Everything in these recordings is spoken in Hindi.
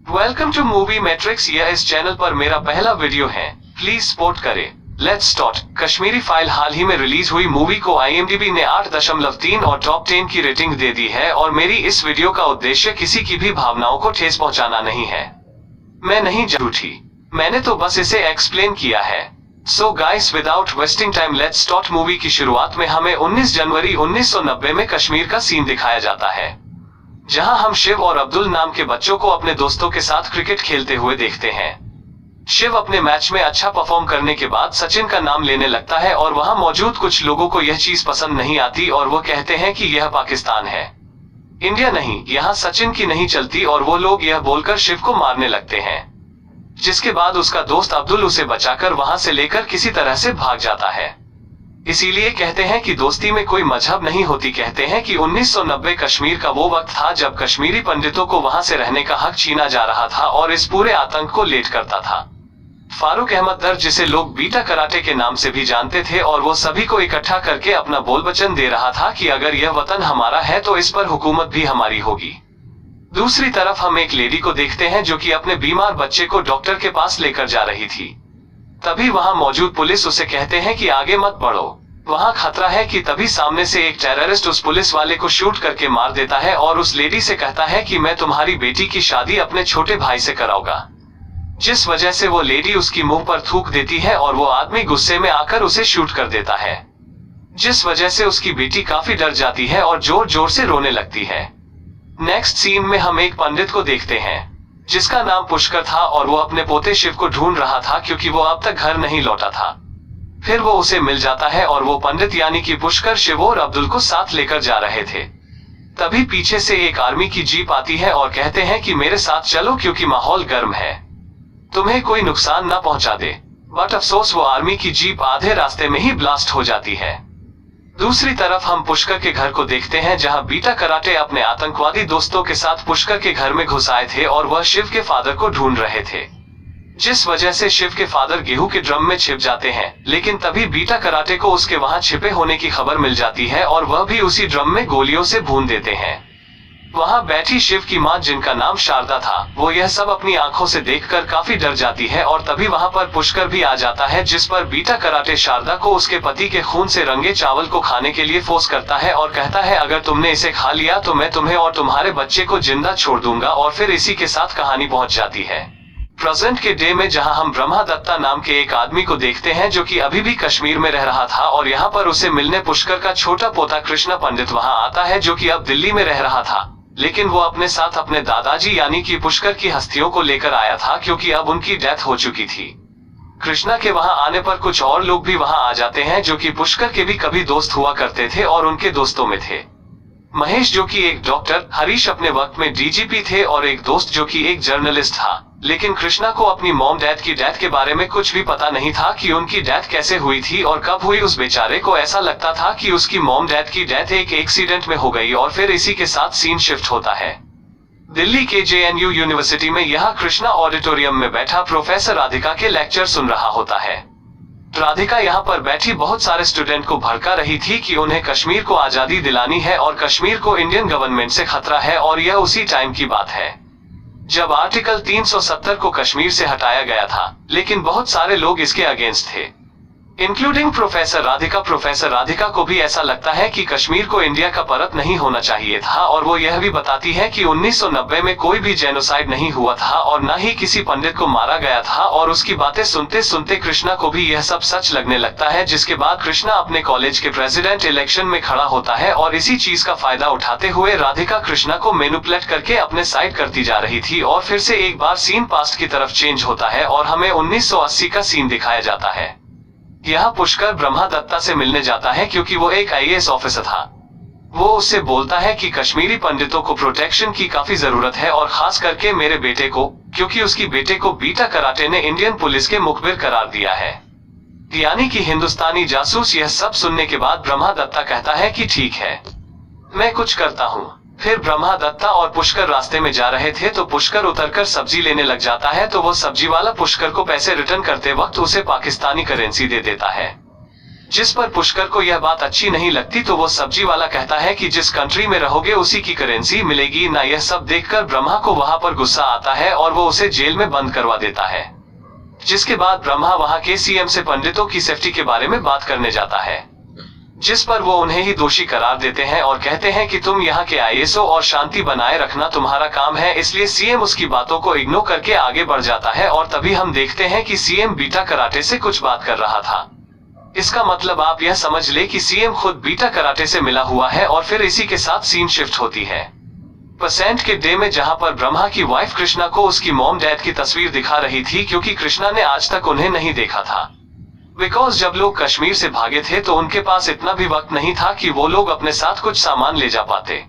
Welcome two movie matrix. यह इस चैनल पर मेरा पहला वीडियो है, प्लीज सपोर्ट करें। Let's start. कश्मीरी फाइल हाल ही में रिलीज हुई मूवी को IMDb ने 8.3 और टॉप 10 की रेटिंग दे दी है और मेरी इस वीडियो का उद्देश्य किसी की भी भावनाओं को ठेस पहुंचाना नहीं है। मैं नहीं झूठी, मैंने तो बस इसे एक्सप्लेन किया है। So guys, without wasting time let's start. Movie की शुरुआत में हमें 19 जनवरी 1990 में कश्मीर का सीन दिखाया जाता है, जहां हम शिव और अब्दुल नाम के बच्चों को अपने दोस्तों के साथ क्रिकेट खेलते हुए देखते हैं। शिव अपने मैच में अच्छा परफॉर्म करने के बाद सचिन का नाम लेने लगता है और वहां मौजूद कुछ लोगों को यह चीज पसंद नहीं आती और वो कहते हैं कि यह पाकिस्तान है, इंडिया नहीं, यहाँ सचिन की नहीं चलती और वो लोग यह बोलकर शिव को मारने लगते हैं। जिसके बाद उसका दोस्त अब्दुल उसे बचाकर वहां से लेकर किसी तरह से भाग जाता है। इसीलिए कहते हैं कि दोस्ती में कोई मजहब नहीं होती। कहते हैं कि 1990 कश्मीर का वो वक्त था जब कश्मीरी पंडितों को वहां से रहने का हक छीना जा रहा था और इस पूरे आतंक को लेट करता था फारूक अहमद दर, जिसे लोग बीटा कराटे के नाम से भी जानते थे, और वो सभी को इकट्ठा करके अपना बोल वचन दे रहा था कि अगर यह वतन हमारा है तो इस पर हुकूमत भी हमारी होगी। दूसरी तरफ हम एक लेडी को देखते हैं जो कि अपने बीमार बच्चे को डॉक्टर के पास लेकर जा रही थी। तभी वहां मौजूद पुलिस उसे कहते हैं कि आगे मत बढ़ो, वहां खतरा है। कि तभी सामने से एक टेररिस्ट उस पुलिस वाले को शूट करके मार देता है और उस लेडी से कहता है कि मैं तुम्हारी बेटी की शादी अपने छोटे भाई से कराऊंगा, जिस वजह से वो लेडी उसकी मुंह पर थूक देती है और वो आदमी गुस्से में आकर उसे शूट कर देता है, जिस वजह से उसकी बेटी काफी डर जाती है और जोर जोर से रोने लगती है। नेक्स्ट सीन में हम एक पंडित को देखते हैं जिसका नाम पुष्कर था और वो अपने पोते शिव को ढूंढ रहा था क्योंकि वो अब तक घर नहीं लौटा था। फिर वो उसे मिल जाता है और वो पंडित यानी कि पुष्कर शिव और अब्दुल को साथ लेकर जा रहे थे। तभी पीछे से एक आर्मी की जीप आती है और कहते हैं कि मेरे साथ चलो क्योंकि माहौल गर्म है, तुम्हें कोई नुकसान ना पहुंचा दे। बट अफसोस वो आर्मी की जीप आधे रास्ते में ही ब्लास्ट हो जाती है। दूसरी तरफ हम पुष्कर के घर को देखते हैं जहां बीटा कराटे अपने आतंकवादी दोस्तों के साथ पुष्कर के घर में घुस आए थे और वह शिव के फादर को ढूंढ रहे थे, जिस वजह से शिव के फादर गेहूं के ड्रम में छिप जाते हैं। लेकिन तभी बीटा कराटे को उसके वहां छिपे होने की खबर मिल जाती है और वह भी उसी ड्रम में गोलियों से भून देते हैं। वहां बैठी शिव की मां, जिनका नाम शारदा था, वो यह सब अपनी आंखों से देखकर काफी डर जाती है और तभी वहां पर पुष्कर भी आ जाता है, जिस पर बीटा कराटे शारदा को उसके पति के खून से रंगे चावल को खाने के लिए फोर्स करता है और कहता है अगर तुमने इसे खा लिया तो मैं तुम्हें और तुम्हारे बच्चे को जिंदा छोड़ दूंगा। और फिर इसी के साथ कहानी पहुंच जाती है प्रेजेंट के डे में, जहां हम ब्रह्मा दत्ता नाम के एक आदमी को देखते हैं जो कि अभी भी कश्मीर में रह रहा था और यहाँ पर उसे मिलने पुष्कर का छोटा पोता कृष्णा पंडित वहां आता है जो कि अब दिल्ली में रह रहा था। लेकिन वो अपने साथ अपने दादाजी यानी कि पुष्कर की हस्तियों को लेकर आया था क्योंकि अब उनकी डेथ हो चुकी थी। कृष्णा के वहां आने पर कुछ और लोग भी वहां आ जाते हैं जो कि पुष्कर के भी कभी दोस्त हुआ करते थे और उनके दोस्तों में थे महेश जो कि एक डॉक्टर, हरीश अपने वक्त में DGP थे और एक दोस्त जो कि एक जर्नलिस्ट था। लेकिन कृष्णा को अपनी मॉम डैड की डेथ के बारे में कुछ भी पता नहीं था कि उनकी डेथ कैसे हुई थी और कब हुई। उस बेचारे को ऐसा लगता था कि उसकी मॉम डैड की डेथ एक एक्सीडेंट में हो गई। और फिर इसी के साथ सीन शिफ्ट होता है दिल्ली के JNU यूनिवर्सिटी में। यहाँ कृष्णा ऑडिटोरियम में बैठा प्रोफेसर राधिका के लेक्चर सुन रहा होता है। राधिका यहाँ पर बैठी बहुत सारे स्टूडेंट को भड़का रही थी कि उन्हें कश्मीर को आजादी दिलानी है और कश्मीर को इंडियन गवर्नमेंट से खतरा है। और यह उसी टाइम की बात है जब आर्टिकल 370 को कश्मीर से हटाया गया था, लेकिन बहुत सारे लोग इसके अगेंस्ट थे, including professor Radhika. Professor Radhika को भी ऐसा लगता है कि कश्मीर को इंडिया का परत नहीं होना चाहिए था और वो यह भी बताती है कि 1990 में कोई भी जेनोसाइड नहीं हुआ था और न ही किसी पंडित को मारा गया था। और उसकी बातें सुनते सुनते कृष्णा को भी यह सब सच लगने लगता है, जिसके बाद कृष्णा अपने कॉलेज के प्रेसिडेंट इलेक्शन में खड़ा होता है और इसी चीज का फायदा उठाते हुए राधिका कृष्णा को मैनिपुलेट करके अपने साइड करती जा रही थी। और फिर से एक बार सीन पास्ट की तरफ चेंज होता है और हमें 1980 का सीन दिखाया जाता है। यहाँ पुष्कर ब्रह्मा दत्ता से मिलने जाता है क्योंकि वो एक IAS ऑफिसर था। वो उससे बोलता है कि कश्मीरी पंडितों को प्रोटेक्शन की काफी जरूरत है और खास करके मेरे बेटे को, क्योंकि उसकी बेटे को बीटा कराटे ने इंडियन पुलिस के मुखबिर करार दिया है, यानी कि हिंदुस्तानी जासूस। यह सब सुनने के बाद ब्रह्मा दत्ता कहता है कि ठीक है, मैं कुछ करता हूँ। फिर ब्रह्मा दत्ता और पुष्कर रास्ते में जा रहे थे तो पुष्कर उतरकर सब्जी लेने लग जाता है तो वो सब्जी वाला पुष्कर को पैसे रिटर्न करते वक्त उसे पाकिस्तानी करेंसी दे देता है। जिस पर पुष्कर को यह बात अच्छी नहीं लगती तो वो सब्जी वाला कहता है कि जिस कंट्री में रहोगे उसी की करेंसी मिलेगी ना। यह सब देखकर ब्रह्मा को वहां पर गुस्सा आता है और वो उसे जेल में बंद करवा देता है। जिसके बाद ब्रह्मा वहां के सीएम से पंडितों की सेफ्टी के बारे में बात करने जाता है, जिस पर वो उन्हें ही दोषी करार देते हैं और कहते हैं कि तुम यहाँ के आईएएस हो और शांति बनाए रखना तुम्हारा काम है। इसलिए सीएम उसकी बातों को इग्नोर करके आगे बढ़ जाता है और तभी हम देखते हैं कि सीएम बीटा कराटे से कुछ बात कर रहा था। इसका मतलब आप यह समझ ले कि सीएम खुद बीटा कराटे से मिला हुआ है। और फिर इसी के साथ सीन शिफ्ट होती है परसेंट के डे में, जहां पर ब्रह्मा की वाइफ कृष्णा को उसकी मॉम डैड की तस्वीर दिखा रही थी, क्योंकि कृष्णा ने आज तक उन्हें नहीं देखा था। बिकॉज जब लोग कश्मीर से भागे थे तो उनके पास इतना भी वक्त नहीं था कि वो लोग अपने साथ कुछ सामान ले जा पाते।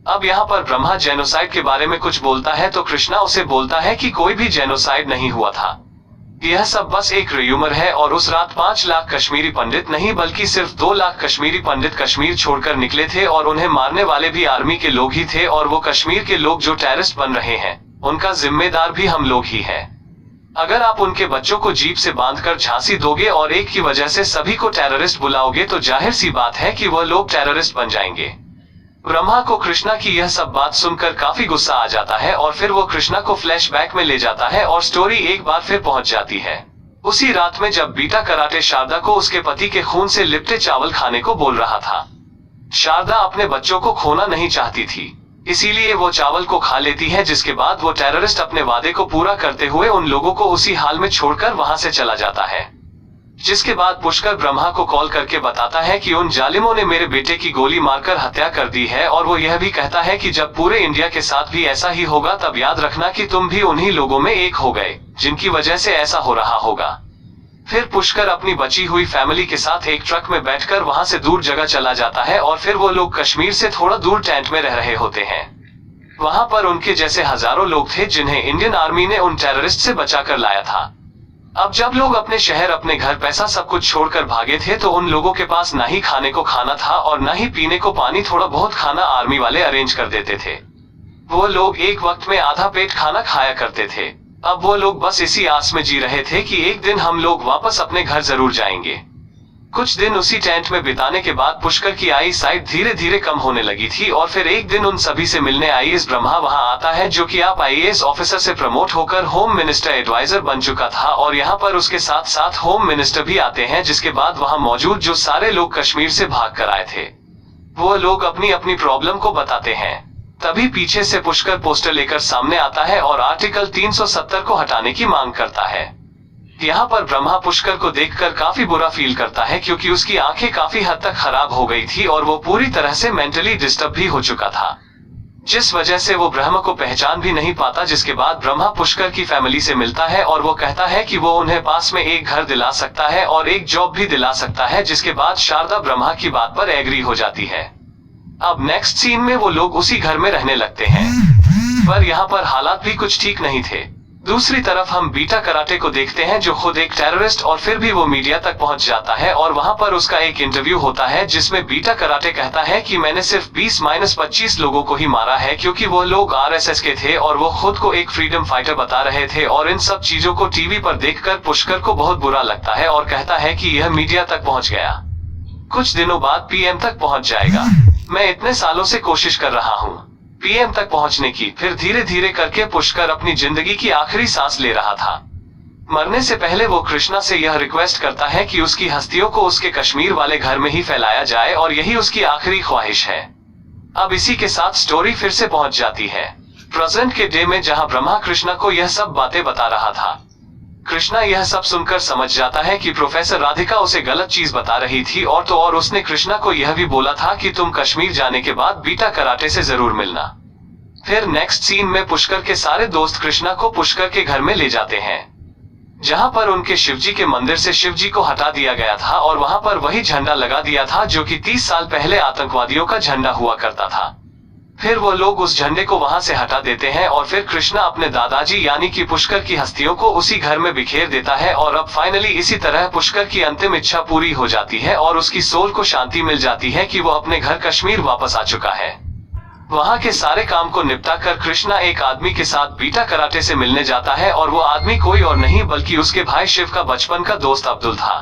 अब यहाँ पर ब्रह्मा जेनोसाइड के बारे में कुछ बोलता है तो कृष्णा उसे बोलता है कि कोई भी जेनोसाइड नहीं हुआ था, यह सब बस एक र्यूमर है। और उस रात 5 लाख कश्मीरी पंडित नहीं बल्कि सिर्फ 2 लाख कश्मीरी पंडित कश्मीर छोड़कर निकले थे और उन्हें मारने वाले भी आर्मी के लोग ही थे। और वो कश्मीर के लोग जो टेररिस्ट बन रहे हैं उनका जिम्मेदार भी हम लोग ही है। अगर आप उनके बच्चों को जीप से बांधकर झांसी दोगे और एक की वजह से सभी को टेररिस्ट बुलाओगे तो जाहिर सी बात है कि वह लोग टेररिस्ट बन जाएंगे। ब्रह्मा को कृष्णा की यह सब बात सुनकर काफी गुस्सा आ जाता है और फिर वो कृष्णा को फ्लैशबैक में ले जाता है और स्टोरी एक बार फिर पहुंच जाती है उसी रात में जब बीटा कराटे शारदा को उसके पति के खून से लिपटे चावल खाने को बोल रहा था। शारदा अपने बच्चों को खोना नहीं चाहती थी, इसीलिए वो चावल को खा लेती है। जिसके बाद वो टेररिस्ट अपने वादे को पूरा करते हुए उन लोगों को उसी हाल में छोड़कर वहां से चला जाता है। जिसके बाद पुष्कर ब्रह्मा को कॉल करके बताता है कि उन जालिमों ने मेरे बेटे की गोली मारकर हत्या कर दी है। और वो यह भी कहता है कि जब पूरे इंडिया के साथ भी ऐसा ही होगा तब याद रखना कि तुम भी उन्हीं लोगों में एक हो गए जिनकी वजह से ऐसा हो रहा होगा। फिर पुष्कर अपनी बची हुई फैमिली के साथ एक ट्रक में बैठकर वहां से दूर जगह चला जाता है और फिर वो लोग कश्मीर से थोड़ा दूर टेंट में रह रहे होते हैं। वहां पर उनके जैसे हजारों लोग थे जिन्हें इंडियन आर्मी ने उन टेररिस्ट से बचाकर लाया था। अब जब लोग अपने शहर, अपने घर, पैसा सब कुछ छोड़कर भागे थे तो उन लोगों के पास ना ही खाने को खाना था और ना ही पीने को पानी। थोड़ा बहुत खाना आर्मी वाले अरेंज कर देते थे। वो लोग एक वक्त में आधा पेट खाना खाया करते थे। अब वो लोग बस इसी आस में जी रहे थे कि एक दिन हम लोग वापस अपने घर जरूर जाएंगे। कुछ दिन उसी टेंट में बिताने के बाद पुष्कर की आई साइट धीरे धीरे कम होने लगी थी और फिर एक दिन उन सभी से मिलने आईएएस ब्रह्मा वहां आता है, जो कि आप आईएएस ऑफिसर से प्रमोट होकर होम मिनिस्टर एडवाइजर बन चुका था। और यहाँ पर उसके साथ साथ होम मिनिस्टर भी आते हैं। जिसके बाद वहां मौजूद जो सारे लोग कश्मीर से भाग कर आए थे वो लोग अपनी अपनी प्रॉब्लम को बताते हैं। तभी पीछे से पुष्कर पोस्टर लेकर सामने आता है और आर्टिकल 370 को हटाने की मांग करता है। यहाँ पर ब्रह्मा पुष्कर को देखकर काफी बुरा फील करता है, क्योंकि उसकी आंखें काफी हद तक खराब हो गई थी और वो पूरी तरह से मेंटली डिस्टर्ब भी हो चुका था, जिस वजह से वो ब्रह्मा को पहचान भी नहीं पाता। जिसके बाद ब्रह्मा पुष्कर की फैमिली से मिलता है और वो कहता है कि वो उन्हें पास में एक घर दिला सकता है और एक जॉब भी दिला सकता है। जिसके बाद शारदा ब्रह्मा की बात पर एग्री हो जाती है। अब नेक्स्ट सीन में वो लोग उसी घर में रहने लगते हैं, पर यहाँ पर हालात भी कुछ ठीक नहीं थे। दूसरी तरफ हम बीटा कराटे को देखते हैं, जो खुद एक टेररिस्ट, और फिर भी वो मीडिया तक पहुंच जाता है और वहां पर उसका एक इंटरव्यू होता है जिसमें बीटा कराटे कहता है कि मैंने सिर्फ 20-25 लोगों को ही मारा है, क्योंकि वो लोग आरएसएस के थे और वो खुद को एक फ्रीडम फाइटर बता रहे थे। और इन सब चीजों को टीवी पर देखकर पुष्कर को बहुत बुरा लगता है और कहता है कि यह मीडिया तक पहुंच गया, कुछ दिनों बाद पीएम तक पहुंच जाएगा। मैं इतने सालों से कोशिश कर रहा हूँ पीएम तक पहुंचने की। फिर धीरे धीरे करके पुष्कर अपनी जिंदगी की आखिरी सांस ले रहा था। मरने से पहले वो कृष्णा से यह रिक्वेस्ट करता है कि उसकी हस्तियों को उसके कश्मीर वाले घर में ही फैलाया जाए और यही उसकी आखिरी ख्वाहिश है। अब इसी के साथ स्टोरी फिर से पहुंच जाती है प्रेजेंट के डे में, जहां ब्रह्मा कृष्णा को यह सब बातें बता रहा था। कृष्णा यह सब सुनकर समझ जाता है कि प्रोफेसर राधिका उसे गलत चीज बता रही थी, और तो और उसने कृष्णा को यह भी बोला था कि तुम कश्मीर जाने के बाद बीटा कराटे से जरूर मिलना। फिर नेक्स्ट सीन में पुष्कर के सारे दोस्त कृष्णा को पुष्कर के घर में ले जाते हैं, जहां पर उनके शिवजी के मंदिर से शिवजी को हटा दिया गया था और वहां पर वही झंडा लगा दिया था जो कि 30 साल पहले आतंकवादियों का झंडा हुआ करता था। फिर वो लोग उस झंडे को वहां से हटा देते हैं और फिर कृष्णा अपने दादाजी यानी कि पुष्कर की हस्तियों को उसी घर में बिखेर देता है। और अब फाइनली इसी तरह पुष्कर की अंतिम इच्छा पूरी हो जाती है और उसकी सोल को शांति मिल जाती है कि वो अपने घर कश्मीर वापस आ चुका है। वहां के सारे काम को निपटा कर कृष्णा एक आदमी के साथ बीटा कराटे से मिलने जाता है और वो आदमी कोई और नहीं बल्कि उसके भाई शिव का बचपन का दोस्त अब्दुल था।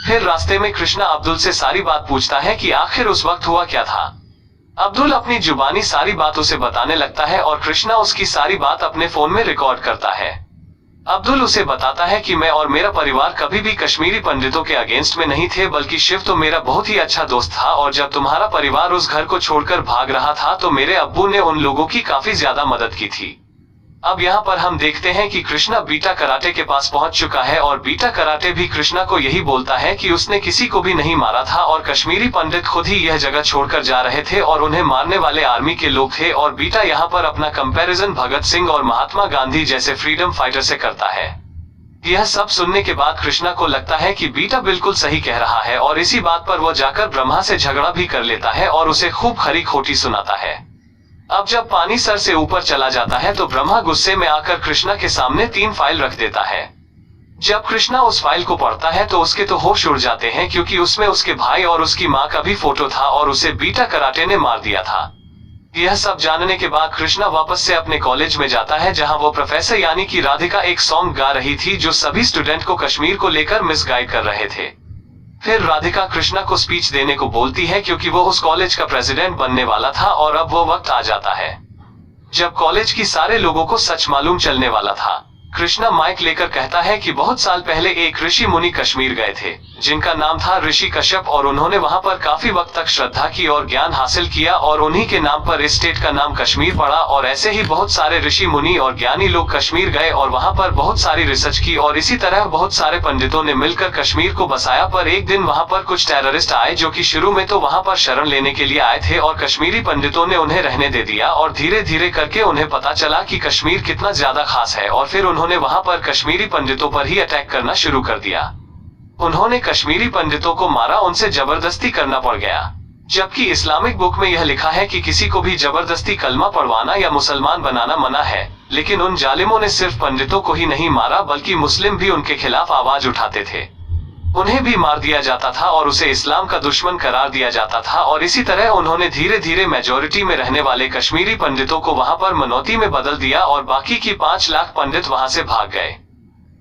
फिर रास्ते में कृष्णा अब्दुल से सारी बात पूछता है कि आखिर उस वक्त हुआ क्या था। अब्दुल अपनी जुबानी सारी बात उसे बताने लगता है और कृष्णा उसकी सारी बात अपने फोन में रिकॉर्ड करता है। अब्दुल उसे बताता है कि मैं और मेरा परिवार कभी भी कश्मीरी पंडितों के अगेंस्ट में नहीं थे, बल्कि शिव तो मेरा बहुत ही अच्छा दोस्त था, और जब तुम्हारा परिवार उस घर को छोड़कर भाग रहा था तो मेरे अब्बू ने उन लोगों की काफी ज्यादा मदद की थी। अब यहाँ पर हम देखते हैं कि कृष्णा बीटा कराटे के पास पहुंच चुका है और बीटा कराटे भी कृष्णा को यही बोलता है कि उसने किसी को भी नहीं मारा था और कश्मीरी पंडित खुद ही यह जगह छोड़कर जा रहे थे और उन्हें मारने वाले आर्मी के लोग थे। और बीटा यहाँ पर अपना कंपैरिजन भगत सिंह और महात्मा गांधी जैसे फ्रीडम फाइटर से करता है। यह सब सुनने के बाद कृष्णा को लगता है कि बीटा बिल्कुल सही कह रहा है और इसी बात पर वह जाकर ब्रह्मा से झगड़ा भी कर लेता है और उसे खूब खरी खोटी सुनाता है। अब जब पानी सर से ऊपर चला जाता है तो ब्रह्मा गुस्से में आकर कृष्णा के सामने 3 फाइल रख देता है। जब कृष्णा उस फाइल को पढ़ता है तो उसके तो होश उड़ जाते हैं, क्योंकि उसमें उसके भाई और उसकी माँ का भी फोटो था और उसे बीटा कराटे ने मार दिया था। यह सब जानने के बाद कृष्णा वापस से अपने कॉलेज में जाता है, जहाँ वो प्रोफेसर यानी कि राधिका एक सॉन्ग गा रही थी जो सभी स्टूडेंट को कश्मीर को लेकर मिसगाइड कर रहे थे। फिर राधिका कृष्णा को स्पीच देने को बोलती है, क्योंकि वो उस कॉलेज का प्रेसिडेंट बनने वाला था और अब वो वक्त आ जाता है जब कॉलेज की सारे लोगों को सच मालूम चलने वाला था। कृष्णा माइक लेकर कहता है कि बहुत साल पहले एक ऋषि मुनि कश्मीर गए थे जिनका नाम था ऋषि कश्यप, और उन्होंने वहां पर काफी वक्त तक श्रद्धा की और ज्ञान हासिल किया और उन्हीं के नाम पर इस स्टेट का नाम कश्मीर पड़ा। और ऐसे ही बहुत सारे ऋषि मुनि और ज्ञानी लोग कश्मीर गए और वहां पर बहुत सारी रिसर्च की और इसी तरह बहुत सारे पंडितों ने मिलकर कश्मीर को बसाया। पर एक दिन वहां पर कुछ टेररिस्ट आए जो कि शुरू में तो वहां पर शरण लेने के लिए आए थे और कश्मीरी पंडितों ने उन्हें रहने दे दिया, और धीरे धीरे करके उन्हें पता चला कि कश्मीर कितना ज्यादा खास है और फिर उन्होंने वहां पर कश्मीरी पंडितों पर ही अटैक करना शुरू कर दिया। उन्होंने कश्मीरी पंडितों को मारा, उनसे जबरदस्ती करना पड़ गया। जबकि इस्लामिक बुक में यह लिखा है कि किसी को भी जबरदस्ती कलमा पढ़वाना या मुसलमान बनाना मना है, लेकिन उन जालिमों ने सिर्फ पंडितों को ही नहीं मारा बल्कि मुस्लिम भी उनके खिलाफ आवाज उठाते थे, उन्हें भी मार दिया जाता था और उसे इस्लाम का दुश्मन करार दिया जाता था। और इसी तरह उन्होंने धीरे धीरे मेजोरिटी में रहने वाले कश्मीरी पंडितों को वहां पर मनौती में बदल दिया और बाकी की 5 लाख पंडित वहां से भाग गए,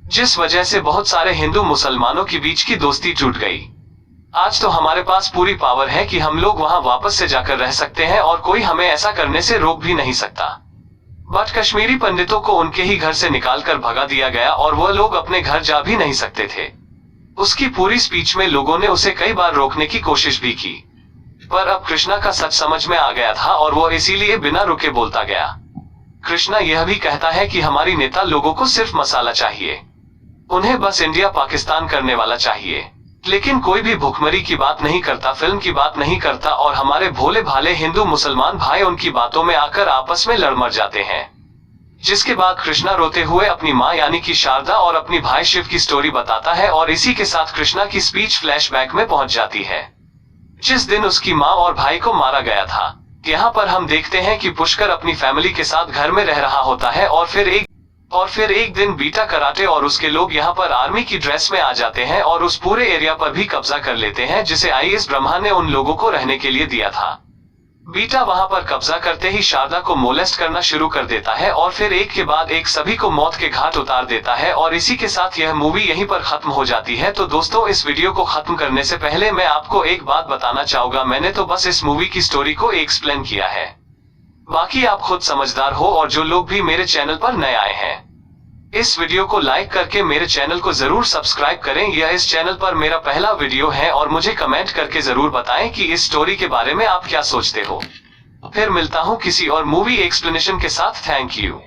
जिस वजह से बहुत सारे हिंदू मुसलमानों के बीच की दोस्ती टूट गई। आज तो हमारे पास पूरी पावर है कि हम लोग वहां वापस से जाकर रह सकते हैं और कोई हमें ऐसा करने से रोक भी नहीं सकता। बट कश्मीरी पंडितों को उनके ही घर से निकालकर भगा दिया गया और वह लोग अपने घर जा भी नहीं सकते थे। उसकी पूरी स्पीच में लोगों ने उसे कई बार रोकने की कोशिश भी की, पर अब कृष्णा का सच समझ में आ गया था और वो इसीलिए बिना रुके बोलता गया। कृष्णा यह भी कहता है कि हमारी नेता लोगों को सिर्फ मसाला चाहिए, उन्हें बस इंडिया पाकिस्तान करने वाला चाहिए, लेकिन कोई भी भुखमरी की बात नहीं करता, फिल्म की बात नहीं करता, और हमारे भोले भाले हिंदू मुसलमान भाई उनकी बातों में आकर आपस में लड़ मर जाते हैं। जिसके बाद कृष्णा रोते हुए अपनी माँ यानी कि शारदा और अपनी भाई शिव की स्टोरी बताता है और इसी के साथ कृष्णा की स्पीच फ्लैशबैक में पहुंच जाती है, जिस दिन उसकी माँ और भाई को मारा गया था। यहाँ पर हम देखते हैं कि पुष्कर अपनी फैमिली के साथ घर में रह रहा होता है और फिर एक दिन बीटा कराटे और उसके लोग यहाँ पर आर्मी की ड्रेस में आ जाते हैं और उस पूरे एरिया पर भी कब्जा कर लेते हैं जिसे आईएएस ब्रह्मा ने उन लोगों को रहने के लिए दिया था। बीटा वहां पर कब्जा करते ही शारदा को मोलेस्ट करना शुरू कर देता है और फिर एक के बाद एक सभी को मौत के घाट उतार देता है, और इसी के साथ यह मूवी यहीं पर खत्म हो जाती है। तो दोस्तों, इस वीडियो को खत्म करने से पहले मैं आपको एक बात बताना चाहूंगा, मैंने तो बस इस मूवी की स्टोरी को एक्सप्लेन किया है, बाकी आप खुद समझदार हो। और जो लोग भी मेरे चैनल पर नए आए हैं, इस वीडियो को लाइक करके मेरे चैनल को जरूर सब्सक्राइब करें। यह इस चैनल पर मेरा पहला वीडियो है और मुझे कमेंट करके जरूर बताएं कि इस स्टोरी के बारे में आप क्या सोचते हो। फिर मिलता हूं किसी और मूवी एक्सप्लेनेशन के साथ। Thank you.